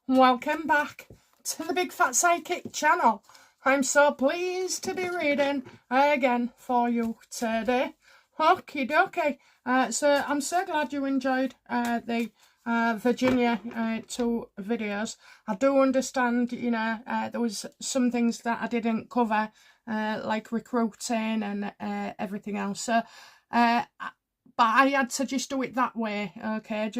Welcome back to the Big Fat Psychic channel. I'm so pleased to be reading again for you today. Okie dokie. So I'm so glad you enjoyed the Virginia 2 videos. I do understand, there was some things that I didn't cover, like recruiting and everything else. So, but I had to just do it that way, okay?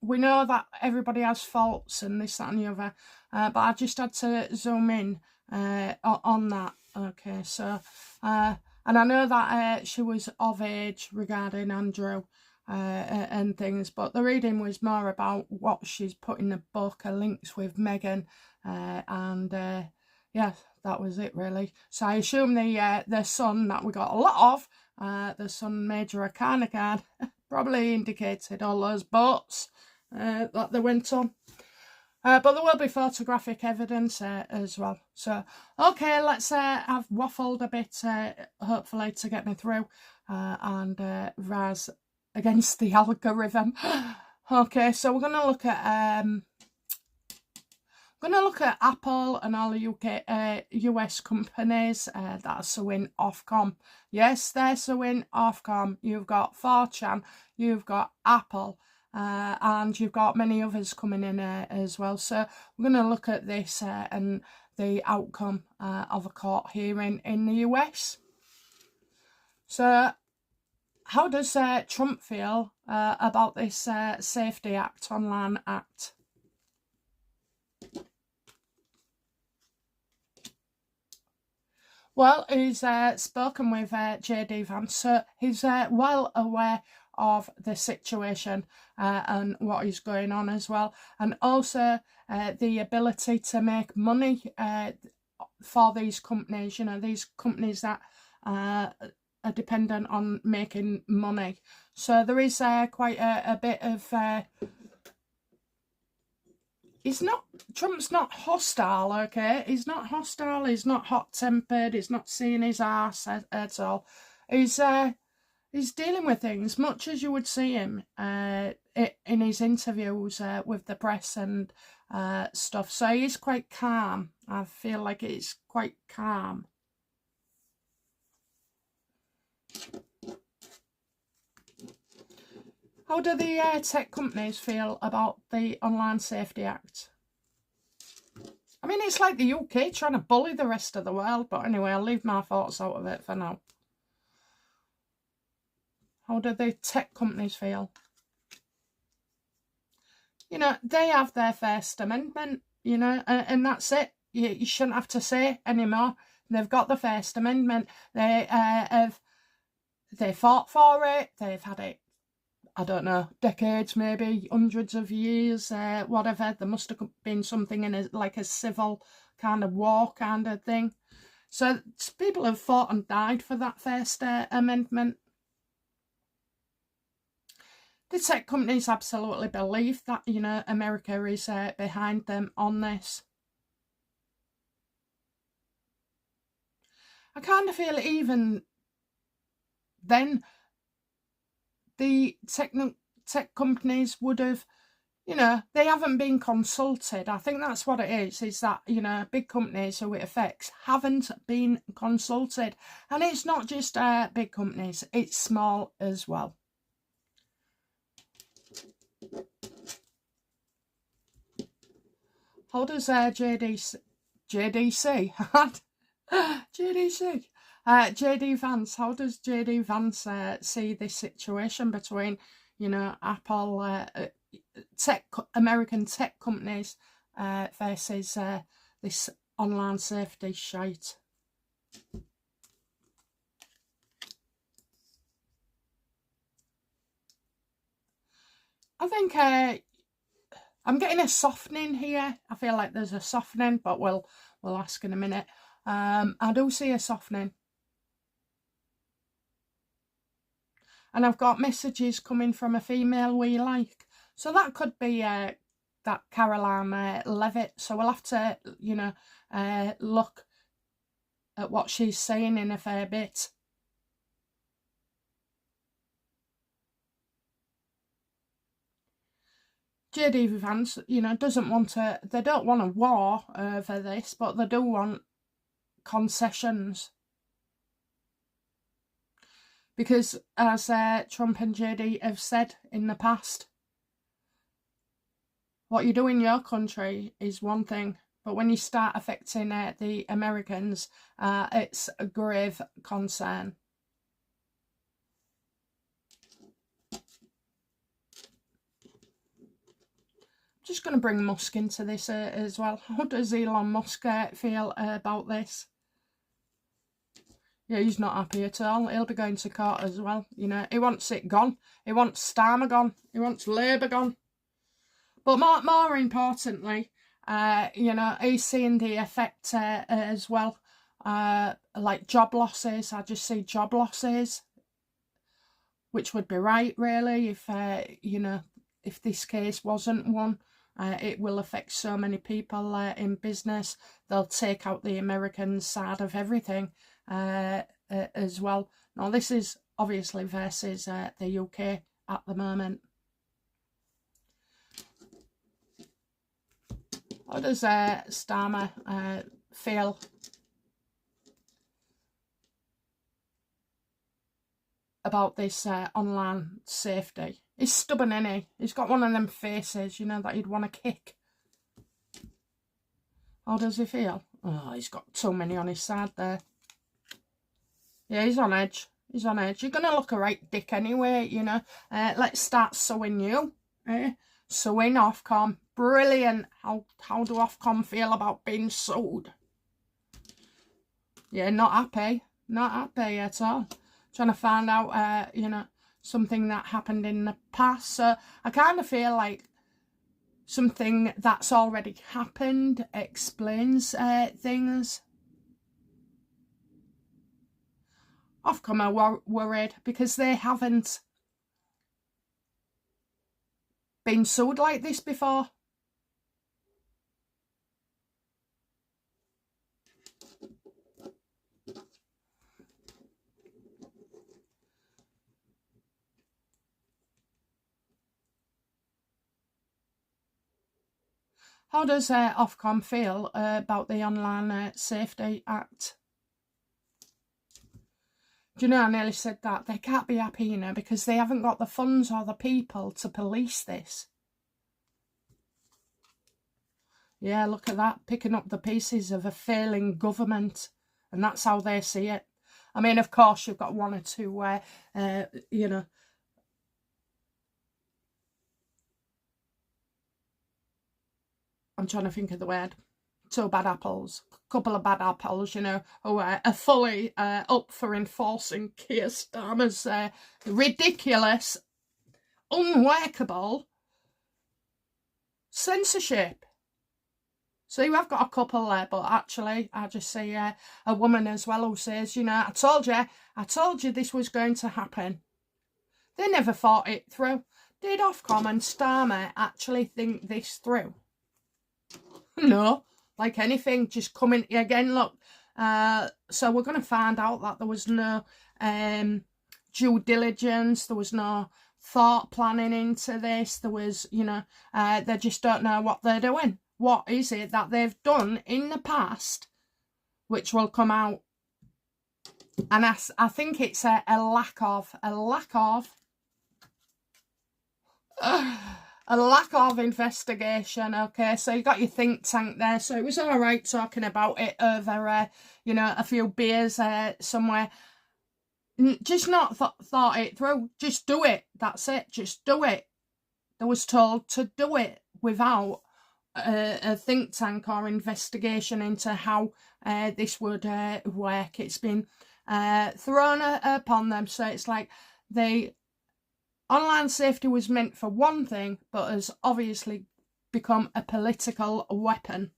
We know that everybody has faults and this, that and the other, but I just had to zoom in on that, okay? So, and I know that she was of age regarding Andrew and things, but the reading was more about what she's put in the book, her links with Meghan, and yeah, that was it really. So I assume the son that we got a lot of, the Sun Major Arcana card, probably indicated all those boats that they went on. But there will be photographic evidence as well. So, okay, let's I've waffled a bit, hopefully, to get me through and rise against the algorithm. Okay, so we're going to look at Apple and all the UK, US companies that are suing Ofcom. Yes, they're suing Ofcom. You've got 4chan, you've got Apple, and you've got many others coming in as well. So we're going to look at this and the outcome of a court hearing in the US. So how does Trump feel about this Safety Act, Online Act? Well, he's spoken with JD Vance, so he's well aware of the situation and what is going on as well, and also the ability to make money for these companies, these companies that are dependent on making money. So there is quite a bit of... Trump's not hostile, okay? He's not hostile, he's not hot-tempered, he's not seeing his arse at all. He's dealing with things, much as you would see him in his interviews with the press and stuff. So he's quite calm. I feel like it's quite calm. How do the tech companies feel about the Online Safety Act? I mean, it's like the UK trying to bully the rest of the world, but anyway, I'll leave my thoughts out of it for now. How do the tech companies feel? They have their First Amendment, and that's it. You shouldn't have to say anymore. They've got the First Amendment. They fought for it. They've had it, I don't know, decades, maybe hundreds of years, whatever. There must have been something in like a civil kind of war kind of thing. So people have fought and died for that First Amendment. The tech companies absolutely believe that, America is behind them on this. I kind of feel even then the tech companies would have, they haven't been consulted. I think that's what it is that, big companies who it affects haven't been consulted. And it's not just big companies, it's small as well. How does JD Vance, how does JD Vance see this situation between, Apple, American tech companies versus this online safety shite? I think I'm getting a softening here. I feel like there's a softening, but we'll ask in a minute. I do see a softening. And I've got messages coming from a female we like. So that could be that Caroline Levitt. So we'll have to, look at what she's saying in a fair bit. JD Vance, you know, doesn't want to, they don't want a war over this, but they do want concessions. Because as Trump and JD have said in the past, what you do in your country is one thing, but when you start affecting the Americans, it's a grave concern. Just going to bring Musk into this as well. How does Elon Musk feel about this? Yeah, he's not happy at all. He'll be going to court as well. You know, he wants it gone. He wants Starmer gone. He wants Labour gone. But more importantly, you know, he's seeing the effect as well. Like job losses. I just see job losses, which would be right, really, if, you know, if this case wasn't won. It will affect so many people in business. They'll take out the American side of everything as well. Now, this is obviously versus the UK at the moment. How does Starmer feel about this online safety? He's stubborn, isn't he? He's got one of them faces, you know, that you'd want to kick. How does he feel? Oh, he's got too many on his side there. Yeah, he's on edge. He's on edge. You're going to look a right dick anyway, you know. Let's start suing you. Suing Ofcom. Brilliant. How do Ofcom feel about being sued? Yeah, not happy. Not happy at all. Trying to find out, you know, something that happened in the past. So I kind of feel like something that's already happened explains things. Ofcom are worried because they haven't been sued like this before. How does Ofcom feel about the Online Safety Act? Do you know, I nearly said that. They can't be happy, you know, because they haven't got the funds or the people to police this. Yeah, look at that. Picking up the pieces of a failing government. And that's how they see it. I mean, of course, you've got one or two, you know, I'm trying to think of the word. Two bad apples. A couple of bad apples, you know, who are fully up for enforcing Keir Starmer's ridiculous, unworkable censorship. So you have got a couple there, but actually I just see a woman as well who says, you know, I told you this was going to happen. They never thought it through. Did Ofcom and Starmer actually think this through? No, like anything, just coming again, look. So we're going to find out that there was no due diligence, there was no thought planning into this, there was, you know, they just don't know what they're doing. What is it that they've done in the past which will come out? And I think it's a lack of investigation. Okay, so you got your think tank there, so it was all right talking about it over you know, a few beers somewhere. Just not thought it through. Just do it. That's it. Just do it. They was told to do it without a think tank or investigation into how this would work. It's been thrown upon them. So it's like the online safety was meant for one thing, but has obviously become a political weapon.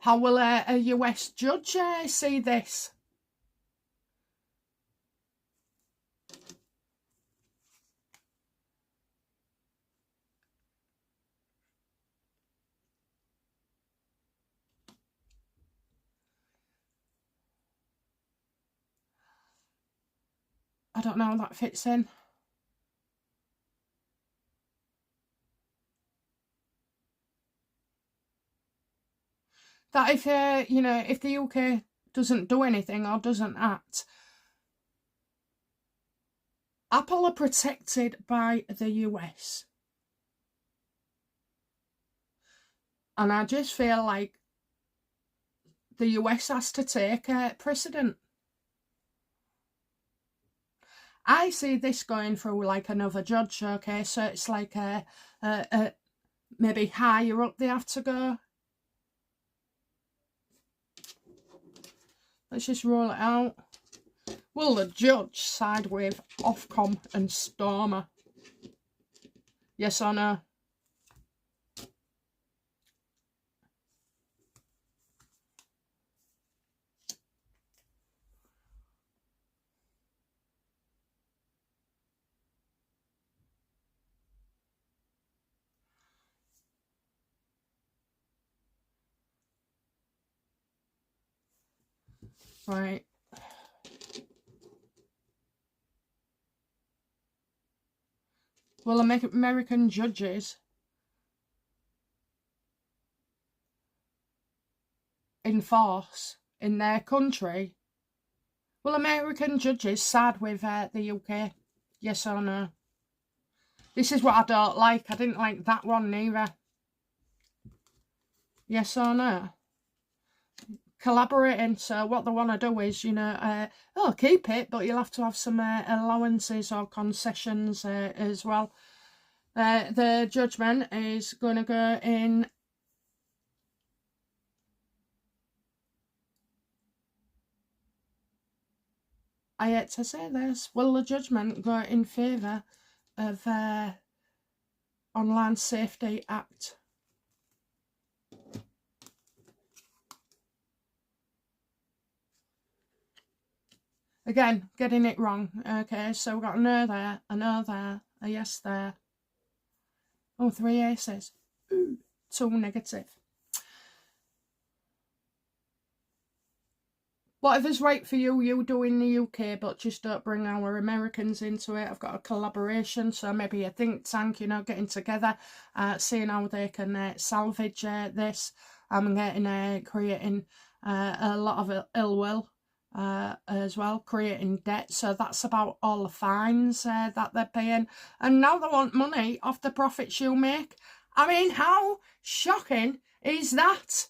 How will a US judge see this? I don't know how that fits in. That if, you know, if the UK doesn't do anything or doesn't act, Apple are protected by the US. And I just feel like the US has to take precedent. I see this going through like another judge, okay? So it's like maybe higher up they have to go. Let's just roll it out. Will the judge side with Ofcom and Stormer? Yes or no? Right. Will American judges enforce in their country? Will American judges side with the UK? Yes or no? This is what I don't like. I didn't like that one neither. Yes or no? Collaborating. So what they want to do is, you know, keep it, but you'll have to have some allowances or concessions as well. The judgment is going to go in I hate to say this, will the judgment go in favour of Online Safety Act? Again, getting it wrong. Okay, so we've got a no there, a no there, a yes there. Oh, 3 aces. Ooh, 2 negative. Whatever's right for you, you do in the UK, but just don't bring our Americans into it. I've got a collaboration, so maybe a think tank, you know, getting together, seeing how they can salvage this. I'm creating a lot of ill will as well, creating debt. So that's about all the fines that they're paying. And now they want money off the profits you make. I mean, how shocking is that?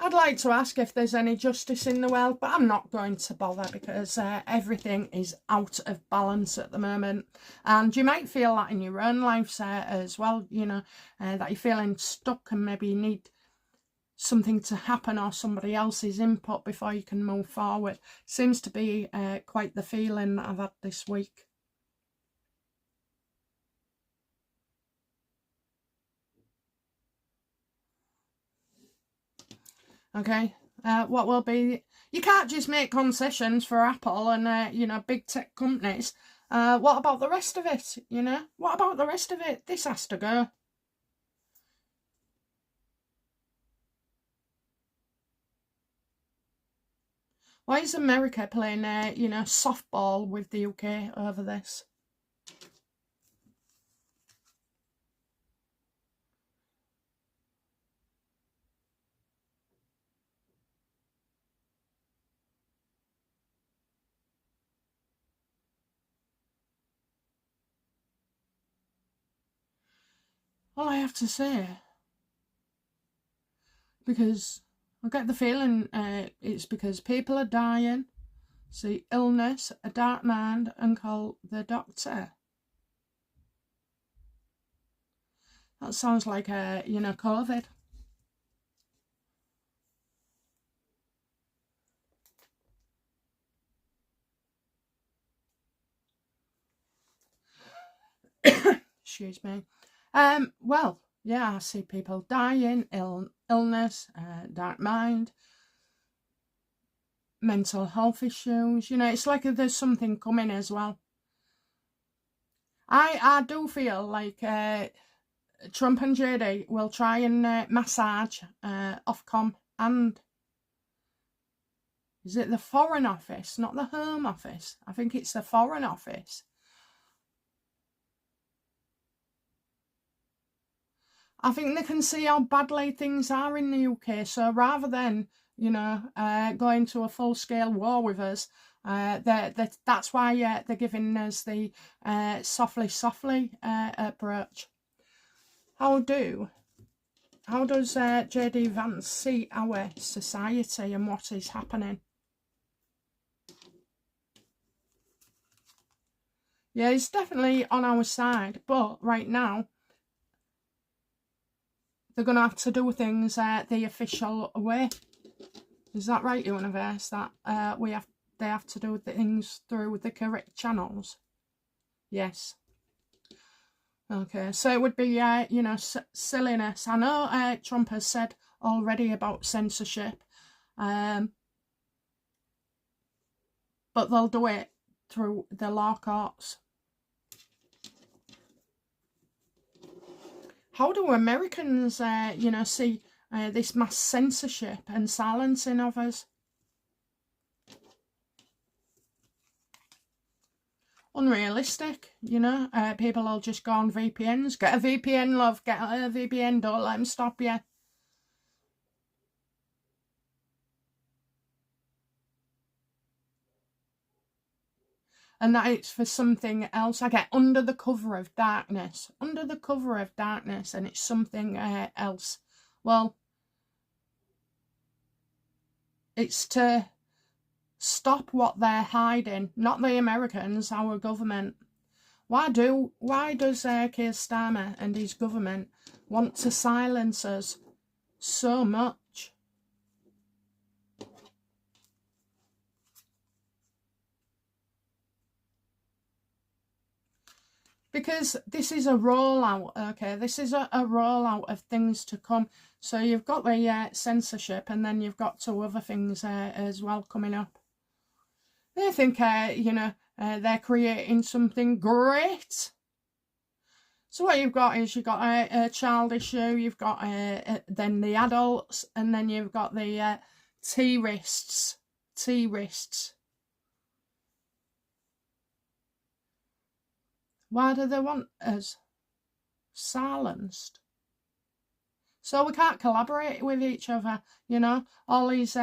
I'd like to ask if there's any justice in the world, but I'm not going to bother because everything is out of balance at the moment. And you might feel that in your own life as well, you know, that you're feeling stuck and maybe you need something to happen or somebody else's input before you can move forward. Seems to be quite the feeling that I've had this week. Okay, what will be... You can't just make concessions for Apple and, you know, big tech companies. What about the rest of it, you know? What about the rest of it? This has to go. Why is America playing, you know, softball with the UK over this? All I have to say, because I get the feeling it's because people are dying, see illness, a dark mind, and call the doctor. That sounds like, you know, COVID. Excuse me. Well, yeah, I see people dying, illness, dark mind, mental health issues. You know, it's like there's something coming as well. I do feel like Trump and JD will try and massage Ofcom and, is it the Foreign Office, not the Home Office? I think it's the Foreign Office. I think they can see how badly things are in the UK. So rather than, you know, going to a full-scale war with us, that's why they're giving us the softly approach. How does JD Vance see our society and what is happening? Yeah, he's definitely on our side, but right now they're going to have to do things the official way. Is that right, Universe? That they have to do things through the correct channels? Yes. Okay, so it would be, you know, silliness. I know Trump has said already about censorship, but they'll do it through the law courts. How do Americans, you know, see this mass censorship and silencing of us? Unrealistic, you know. People will just go on VPNs. Get a VPN, love. Get a VPN. Don't let them stop you. And that it's for something else. I get under the cover of darkness. Under the cover of darkness, and it's something else. Well, it's to stop what they're hiding. Not the Americans, our government. Why does Keir Starmer and his government want to silence us so much? Because this is a rollout, okay? This is a rollout of things to come. So you've got the censorship, and then you've got two other things as well coming up. They think, you know, they're creating something great. So what you've got is you've got a child issue, you've got then the adults, and then you've got the T-wrists. Why do they want us silenced? So we can't collaborate with each other, you know. All these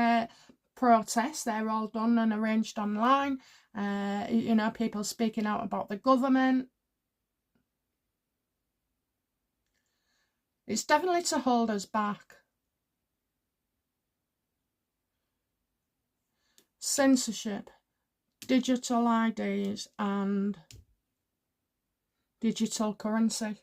protests, they're all done and arranged online. You know, people speaking out about the government. It's definitely to hold us back. Censorship, digital IDs and digital currency.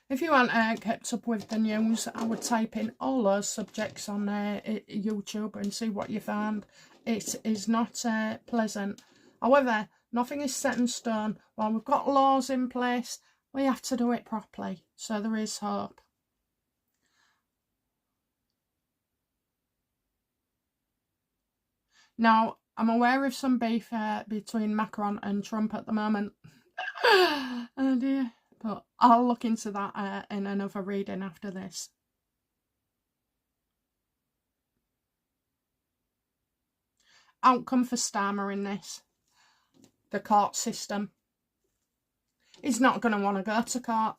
If you aren't kept up with the news, I would type in all those subjects on YouTube and see what you found. It is not pleasant. However, nothing is set in stone. While we've got laws in place, we have to do it properly. So there is hope. Now, I'm aware of some beef between Macron and Trump at the moment. Oh dear. But I'll look into that in another reading after this. Outcome for Starmer in this. The court system. He's not going to want to go to court.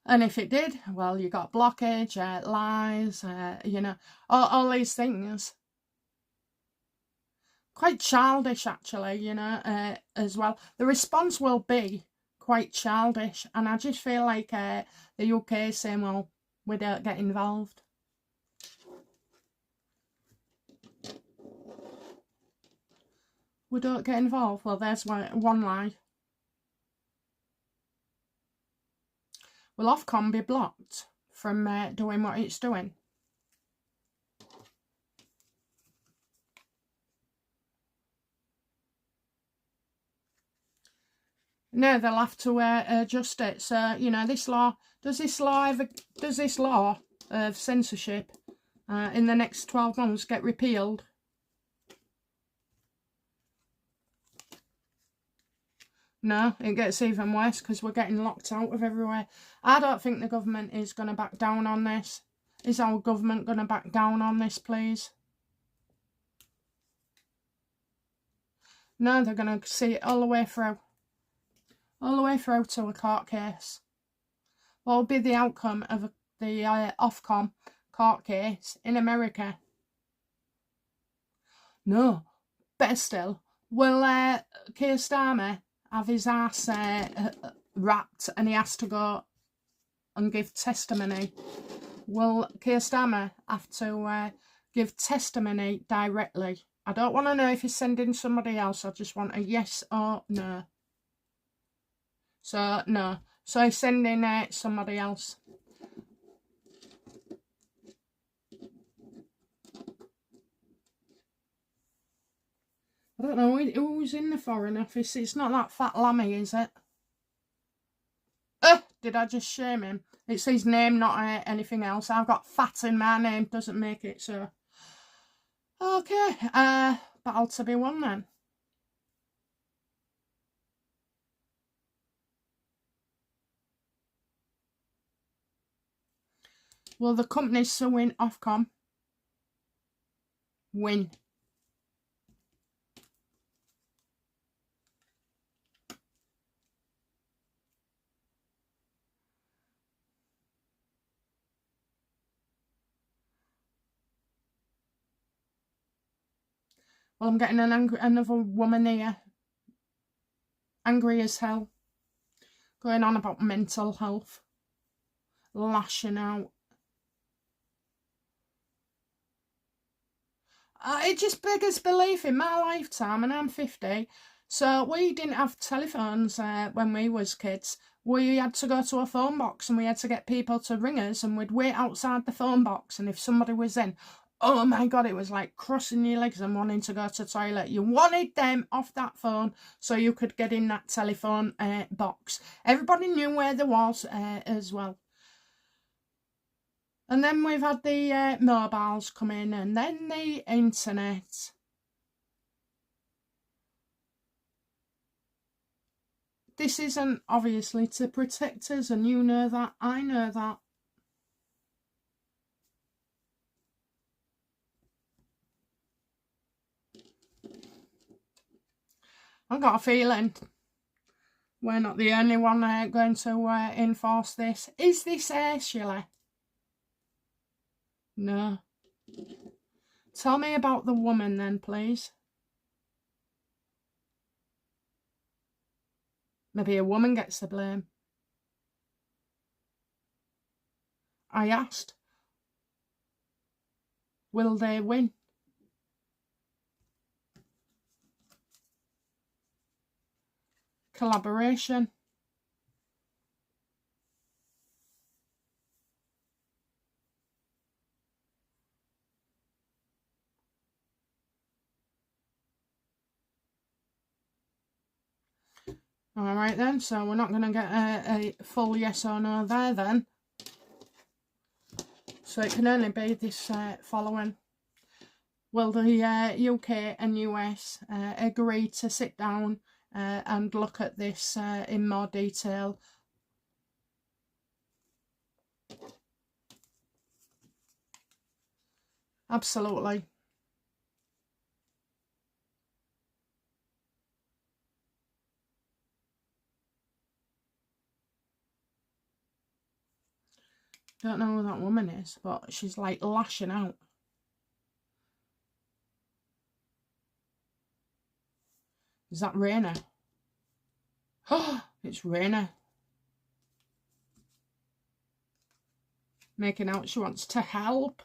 And if it did, well, you got blockage, lies, you know, all these things. Quite childish, actually, you know, as well. The response will be quite childish. And I just feel like the UK is saying, well, we don't get involved. We don't get involved. Well, there's one lie. Will Ofcom be blocked from doing what it's doing? No, they'll have to adjust it. So, you know, this law, does this law of censorship in the next 12 months get repealed? No, it gets even worse because we're getting locked out of everywhere. I don't think the government is going to back down on this. Is our government going to back down on this, please? No, they're going to see it all the way through. All the way through to a court case. What will be the outcome of the Ofcom court case in America? No. Better still, will Keir Starmer have his ass wrapped and he has to go and give testimony? Will Keir Starmer have to give testimony directly? I don't want to know if he's sending somebody else. I just want a yes or no. So, no. So he's sending somebody else. I don't know who's in the Foreign Office. It's not that fat lammy, is it? Did I just shame him? It's his name, not anything else. I've got fat in my name. Doesn't make it so. Okay. Battle to be won then. Will the companies suing Ofcom win? Well, I'm getting another woman here. Angry as hell. Going on about mental health. Lashing out. It just beggars belief in my lifetime, and I'm 50. So we didn't have telephones when we was kids. We had to go to a phone box and we had to get people to ring us, and we'd wait outside the phone box, and if somebody was in, oh my God, it was like crossing your legs and wanting to go to the toilet. You wanted them off that phone so you could get in that telephone box. Everybody knew where there was as well. And then we've had the mobiles come in, and then the internet. This isn't obviously to protect us, and you know that, I know that. I've got a feeling we're not the only one going to enforce this. Is this Shelley? No. Tell me about the woman then, please. Maybe a woman gets the blame. I asked, will they win? Collaboration. All right then, so we're not going to get a full yes or no there then. So it can only be this following. Will the UK and US agree to sit down and look at this in more detail? Absolutely. Don't know who that woman is, but she's like lashing out. Is that Raina? Oh, it's Raina. Making out she wants to help.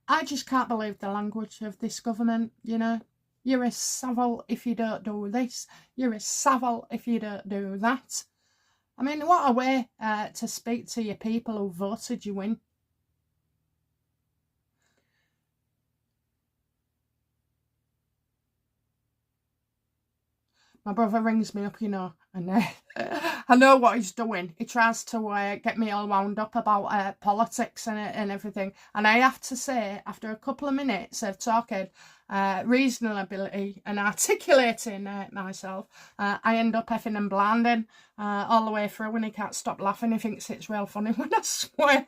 I just can't believe the language of this government, you know. You're a savile if you don't do this. You're a savile if you don't do that. I mean, what a way to speak to your people who voted you in. My brother rings me up, you know, and I know what he's doing. He tries to get me all wound up about politics and everything. And I have to say, after a couple of minutes of talking reasonability and articulating myself, I end up effing and blanding all the way through, and he can't stop laughing. He thinks it's real funny when I swear.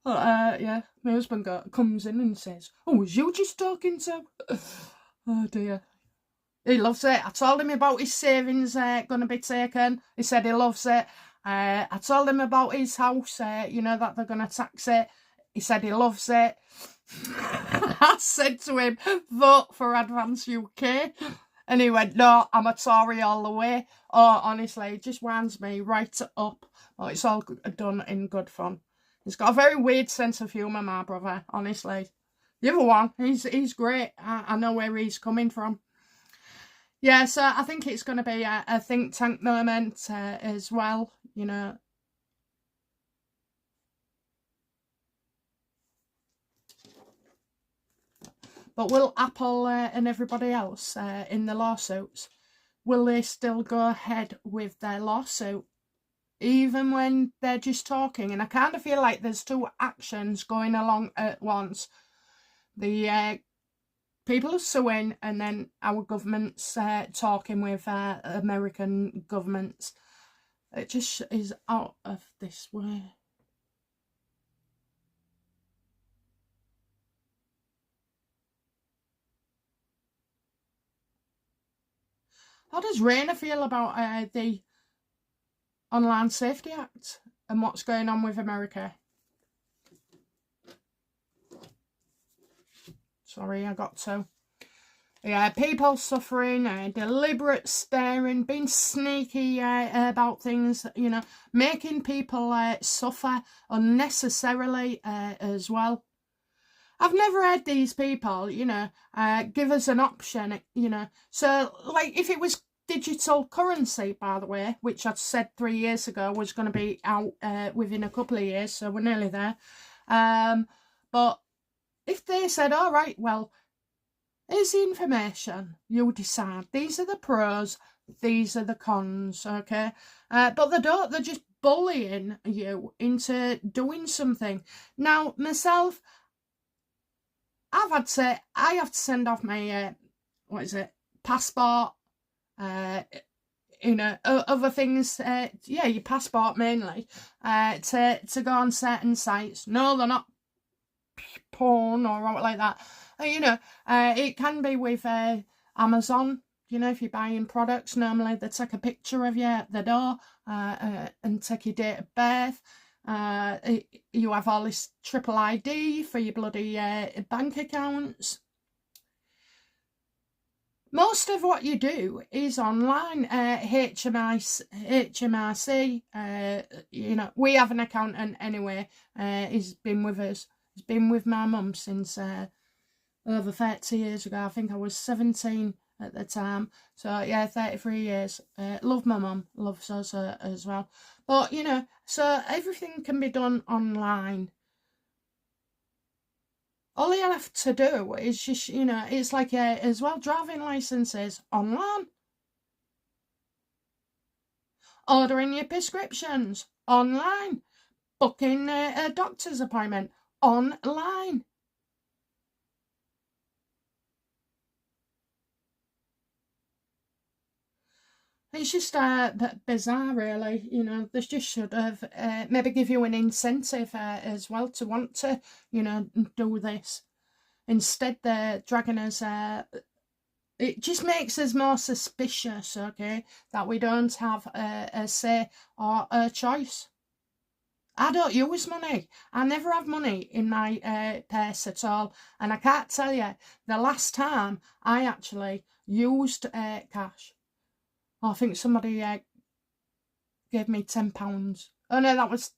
Yeah, my husband comes in and says, "Oh, was you just talking to?" Oh dear. He loves it. I told him about his savings going to be taken. He said he loves it. I told him about his house, you know, that they're going to tax it. He said he loves it. I said to him, vote for Advance UK. And he went, no, I'm a Tory all the way. Oh, honestly, it just winds me right up. Oh, it's all done in good fun. He's got a very weird sense of humour, my brother, honestly. The other one, he's great. I know where he's coming from. Yeah, so I think it's going to be a think tank moment as well, you know. But will Apple and everybody else in the lawsuits, will they still go ahead with their lawsuit? Even when they're just talking? And I kind of feel like there's two actions going along at once. The people are suing, and then our government's talking with American governments. It just is out of this way. How does Raina feel about the Online Safety Act and what's going on with America? Sorry, I got to. Yeah, people suffering, deliberate staring, being sneaky about things, you know, making people suffer unnecessarily as well. I've never had these people, you know, give us an option, you know. So, like, if it was digital currency, by the way, which I'd said 3 years ago was going to be out within a couple of years, so we're nearly there. But if they said, all right, well, here's the information, you decide. These are the pros, these are the cons, okay? But they don't, they're just bullying you into doing something. Now, myself, I have to send off my, passport, you know, other things, yeah, your passport mainly, to go on certain sites. No, they're not porn or what like that. You know, it can be with Amazon. You know, if you're buying products, normally they take a picture of you at the door and take your date of birth. You have all this triple ID for your bloody bank accounts. Most of what you do is online. HMRC, you know, we have an accountant anyway. He's been with us. He's been with my mum since over 30 years ago. I think I was 17 at the time. So, yeah, 33 years. Love my mum. Loves us as well. But, you know, so everything can be done online. All you have to do is just, you know, it's like as well, driving licenses online. Ordering your prescriptions online. Booking a doctor's appointment online. It's just bizarre, really. You know, they just should have maybe give you an incentive as well to want to, you know, do this. Instead, they're dragging us. It just makes us more suspicious, okay, that we don't have a say or a choice. I don't use money. I never have money in my purse at all. And I can't tell you the last time I actually used cash. I think somebody gave me £10. Oh no, that was,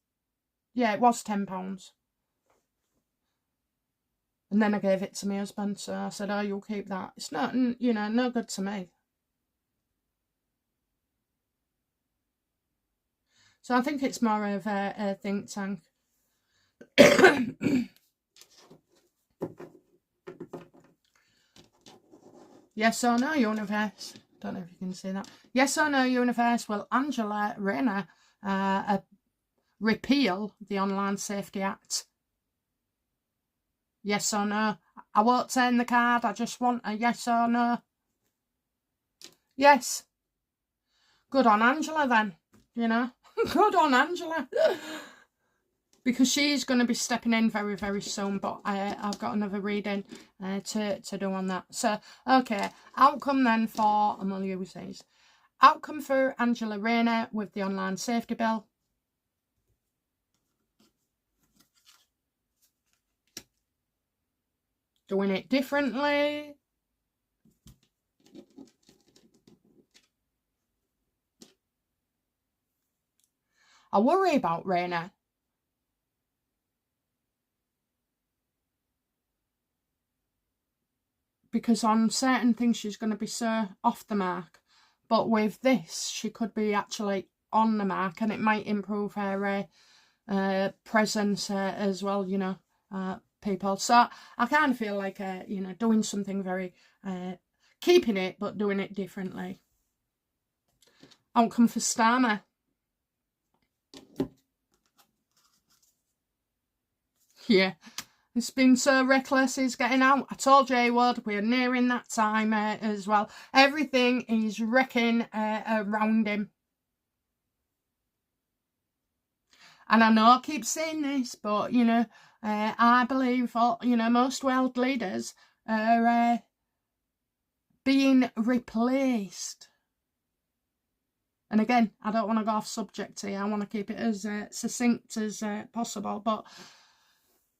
yeah, it was £10. And then I gave it to my husband, so I said, oh, you'll keep that. It's not, you know, no good to me. So I think it's more of a think tank. Yes or no, universe? Don't know if you can see that. Yes or no, universe, will Angela Rayner repeal the Online Safety Act? Yes or no? I won't turn the card. I just want a yes or no. Yes. Good on Angela then, you know. Good on Angela. Because she's going to be stepping in very, very soon. But I've got another reading to do on that. So, okay. Outcome then for, and we'll use these. Outcome for Angela Rayner with the Online Safety Bill. Doing it differently. I worry about Rayner. Because on certain things she's going to be so off the mark. But with this, she could be actually on the mark, and it might improve her presence as well, you know, people. So I kind of feel like, you know, doing something very, keeping it, but doing it differently. Outcome for Starmer. Yeah. It's been so reckless, he's getting out. I told you he would. We're nearing that time as well. Everything is wrecking around him. And I know I keep saying this, but, you know, I believe, you know, most world leaders are being replaced. And again, I don't want to go off subject here. I want to keep it as succinct as possible. But,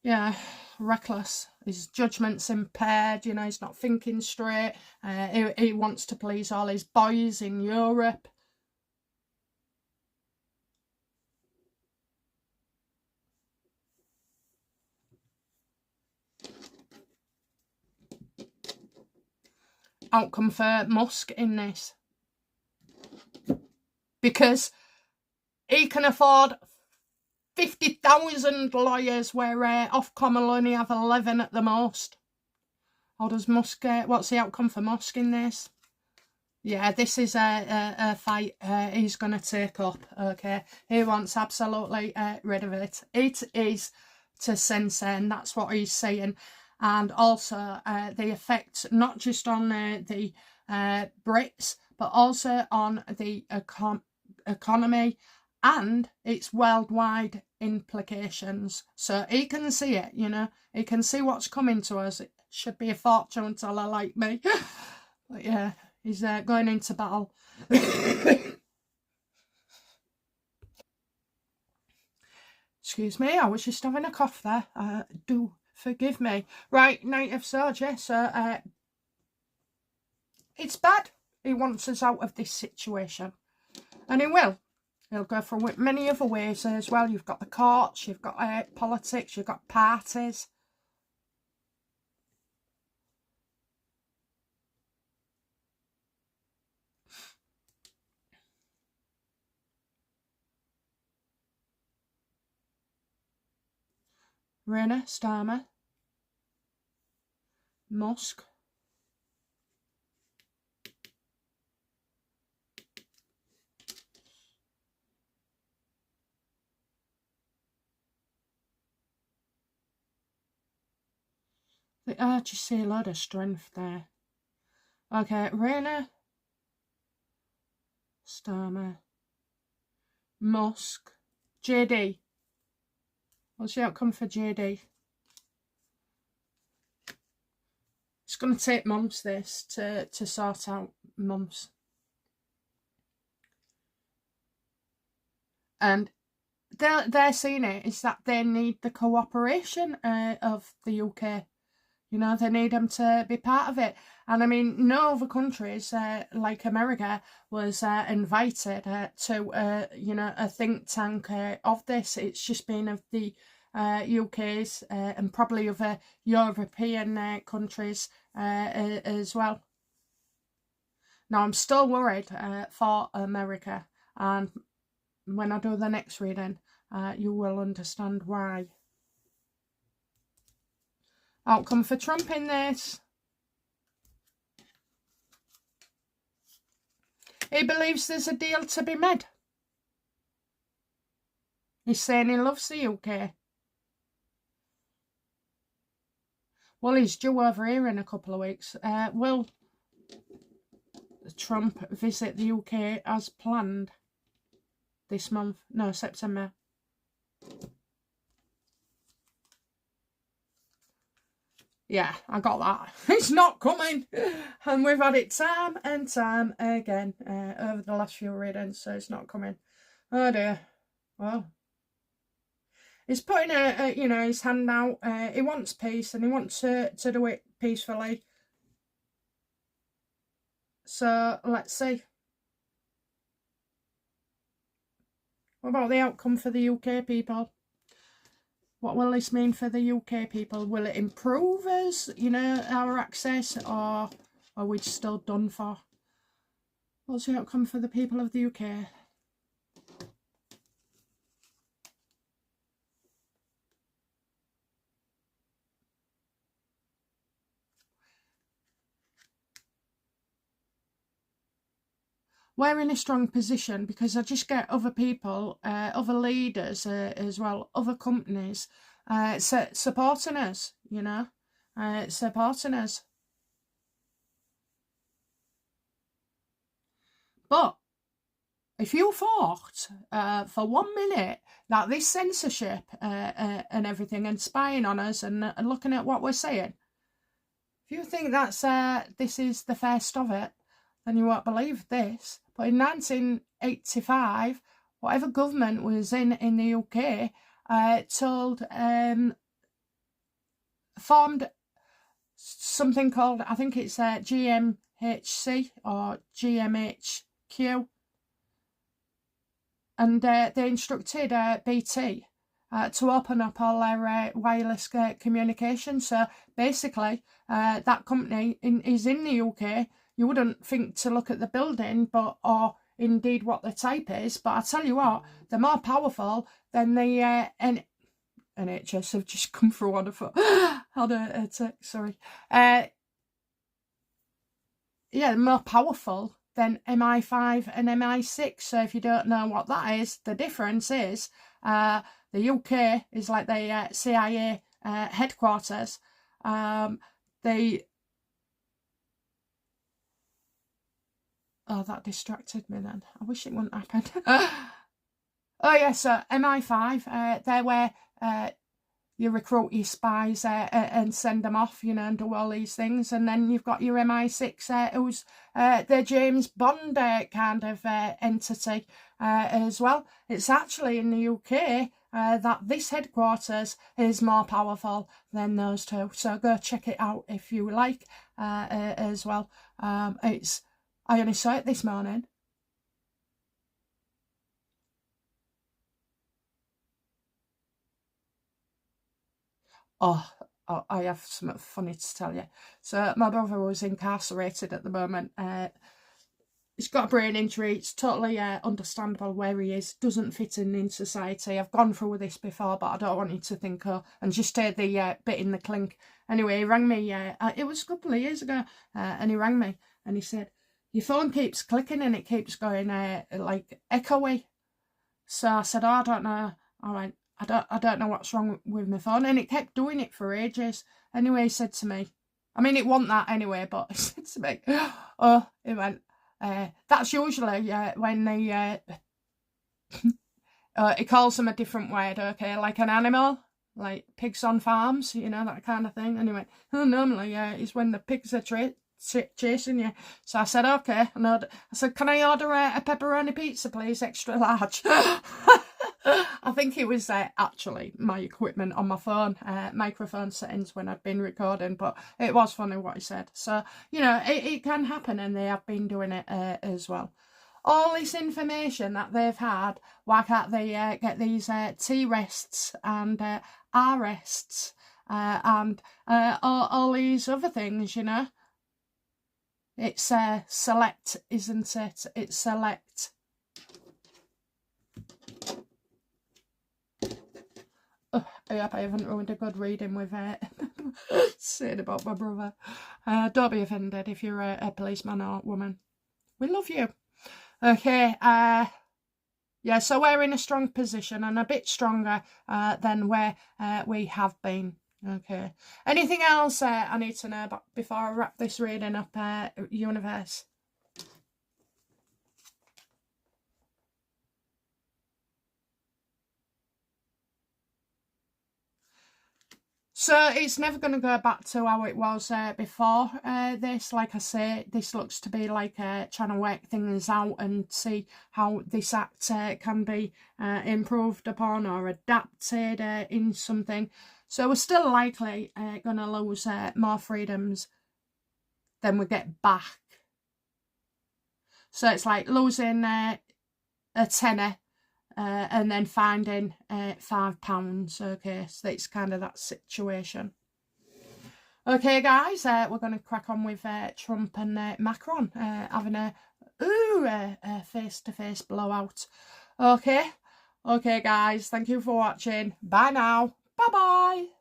yeah, reckless. His judgment's impaired. You know, he's not thinking straight. He wants to please all his boys in Europe. Outcome for Musk in this. Because he can afford 50,000 lawyers where Ofcom will only have 11 at the most. Or does Musk, what's the outcome for Musk in this? Yeah, this is a fight he's going to take up, okay? He wants absolutely rid of it. It is to censor, and that's what he's saying. And also the effect not just on the Brits, but also on the economy and its worldwide implications. So he can see it, you know. He can see what's coming to us. It should be a fortune teller like me. But yeah, he's going into battle. Excuse me, I was just having a cough there. Do forgive me. Right, Knight of Swords, yeah, so it's bad. He wants us out of this situation. And he will. He'll go for many other ways as well. You've got the courts, you've got politics, you've got parties. Rayner, Starmer, Musk. I just see a lot of strength there. Okay, Rayner, Starmer, Musk, JD. What's the outcome for JD? It's going to take months, this, to sort out months. And they're seeing it is that they need the cooperation of the UK. You know, they need them to be part of it. And I mean, no other countries like America was invited to, you know, a think tank of this. It's just been of the UK's and probably other European countries as well. Now, I'm still worried for America. And when I do the next reading, you will understand why. Outcome for Trump in this. He believes there's a deal to be made. He's saying he loves the UK. Well, he's due over here in a couple of weeks. Will Trump visit the UK as planned this month? No, September. Yeah, I got that. It's not coming. And we've had it time and time again over the last few readings, so it's not coming. Oh dear. Well, he's putting his hand out. He wants peace and he wants to do it peacefully. So let's see. What about the outcome for the UK people? What will this mean for the UK people? Will it improve us, our access, or are we still done for? What's the outcome for the people of the UK? We're in a strong position because I just get other people, other leaders as well, other companies supporting us, supporting us. But if you thought for 1 minute that this censorship and everything and spying on us and looking at what we're saying, if you think that's this is the first of it, then you won't believe this. But in 1985, whatever government was in the UK formed something called, I think it's GMHC or GMHQ. And they instructed BT to open up all their wireless communication. So basically, that company is in the UK. You wouldn't think to look at the building, or indeed what the type is. But I tell you what, they're more powerful than the NHS have just come through on a foot. Had a text, sorry. Yeah, they're more powerful than MI5 and MI6. So if you don't know what that is, the difference is the UK is like the CIA headquarters. Oh, that distracted me then. I wish it wouldn't happen. Oh, yeah, so MI5, they're where you recruit your spies and send them off, and do all these things. And then you've got your MI6, who's the James Bond kind of entity as well. It's actually in the UK that this headquarters is more powerful than those two. So go check it out if you like as well. I only saw it this morning. Oh, I have something funny to tell you. So my brother was incarcerated at the moment. He's got a brain injury. It's totally understandable where he is. Doesn't fit in society. I've gone through this before, but I don't want you to think, and just hear the bit in the clink. Anyway, he rang me. It was a couple of years ago, and he rang me and he said, your phone keeps clicking and it keeps going like echoey. So I said, I don't know. I went, I don't know what's wrong with my phone. And it kept doing it for ages. Anyway, he said to me, I mean, it wasn't that anyway, but he said to me, oh, he went, that's usually when they, he calls them a different word, okay, like an animal, like pigs on farms, that kind of thing. And he went, oh, normally it's when the pigs are chasing you. So I said, okay. And I said, can I order a pepperoni pizza, please, extra large? I think it was actually my equipment on my phone, microphone settings when I'd been recording, but it was funny what he said. So, it can happen, and they have been doing it as well. All this information that they've had, why can't they get these T-rests and R-rests and all these other things, It's select, isn't it? It's select. Oh, I hope I haven't ruined a good reading with saying about my brother. Don't be offended if you're a policeman or woman. We love you. Okay, yeah, so we're in a strong position and a bit stronger than where we have been. Okay. Anything else I need to know about before I wrap this reading up, universe? So it's never going to go back to how it was before this. Like I say, this looks to be like trying to work things out and see how this act can be improved upon or adapted in something. So we're still likely going to lose more freedoms than we get back. So it's like losing a tenner and then finding £5. Okay, so it's kind of that situation. Okay, guys, we're going to crack on with Trump and Macron having a face-to-face blowout. Okay, guys, thank you for watching. Bye now. Bye-bye.